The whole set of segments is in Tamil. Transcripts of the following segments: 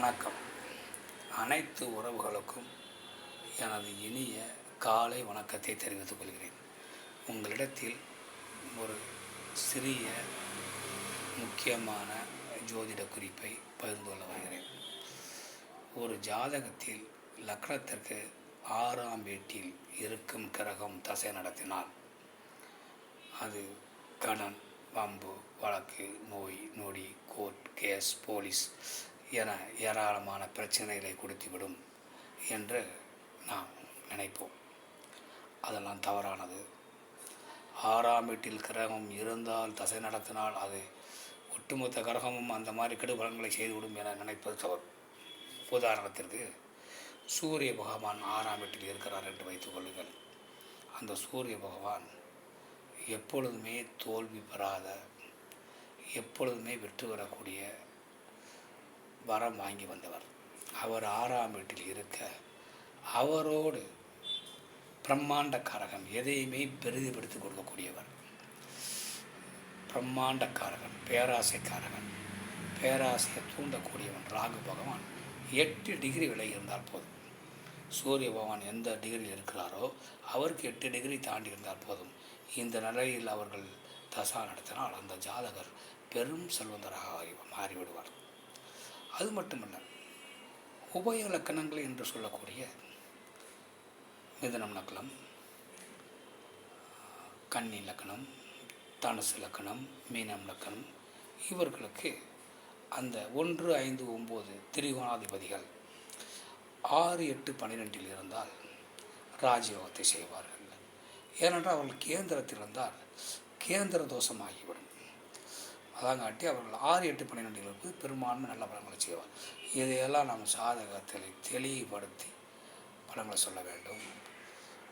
வணக்கம். அனைத்து உறவுகளுக்கும் எனது இனிய காலை வணக்கத்தை தெரிவித்துக் கொள்கிறேன். உங்களிடத்தில் ஒரு சிறிய முக்கியமான ஜோதிட குறிப்பை பகிர்ந்து கொள்ள வருகிறேன். ஒரு ஜாதகத்தில் லக்னத்திற்கு 6ஆம் வீட்டில் இருக்கும் கிரகம் தசை நடத்தினால் அது கடன், வம்பு, வழக்கு, நோய், நொடி, கோர்ட் கேஸ், போலீஸ் என ஏராளமான பிரச்சனைகளை கொடுத்துவிடும் என்று நாம் நினைப்போம். அதெல்லாம் தவறானது. 6ஆம் வீட்டில் கிரகம் இருந்தால் தசை நடத்தினால் அது ஒட்டுமொத்த கிரகமும் அந்த மாதிரி கெடுபலன்களை செய்துவிடும் என நினைப்பது தவறு. உதாரணத்திற்கு சூரிய பகவான் 6ஆம் வீட்டில் இருக்கிறார் என்று வைத்துக் கொள்ளுங்கள். அந்த சூரிய பகவான் எப்பொழுதுமே தோல்வி பெறாத, எப்பொழுதுமே வெற்றி பெறக்கூடிய வரம் வாங்கி வந்தவர். அவர் 6ஆம் வீட்டில் இருக்க அவரோடு பிரம்மாண்டக்காரகன், எதையுமே பெரிதுபடுத்தி கொடுக்கக்கூடியவர், பிரம்மாண்டக்காரகன், பேராசைக்காரகன், பேராசையை தூண்டக்கூடியவன் ராகு பகவான் 8 டிகிரி விலகி இருந்தால் போதும். சூரிய பகவான் எந்த டிகிரியில் இருக்கிறாரோ அவருக்கு 8 டிகிரி தாண்டி இருந்தால் போதும். இந்த நிலையில் அவர்கள் தசா நடத்தினால் அந்த ஜாதகர் பெரும் செல்வந்தராக மாறிவிடுவார். அது மட்டுமல்ல, உபய லக்கணங்கள் என்று சொல்லக்கூடிய மிதுனம் லக்கணம், கன்னி லக்கணம், தனுசு லக்கணம், மீனம் லக்கணம், இவர்களுக்கு அந்த 1, 5, 9 திரிகோணாதிபதிகள் 6, 8, 12 இருந்தால் ராஜயோகத்தை செய்வார்கள். ஏனென்றால் அவர்கள் கேந்திரத்தில் இருந்தால் கேந்திர தோஷமாகிவிடும். அதாங்காட்டி அவர்கள் 6, 8, 12 பெரும்பான்மை நல்ல பலன்களை செய்வார். இதையெல்லாம் நாம் சாதகத்தில் தெளிவுபடுத்தி பலன்களை சொல்ல வேண்டும்.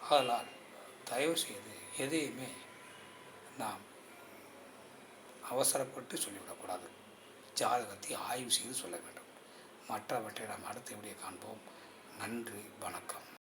அதனால் தயவு செய்து எதையுமே நாம் அவசரப்பட்டு சொல்லிவிடக்கூடாது. ஜாதகத்தை ஆய்வு செய்து சொல்ல வேண்டும். மற்றவற்றை நாம் அடுத்த வீடியோ காண்போம். நன்றி, வணக்கம்.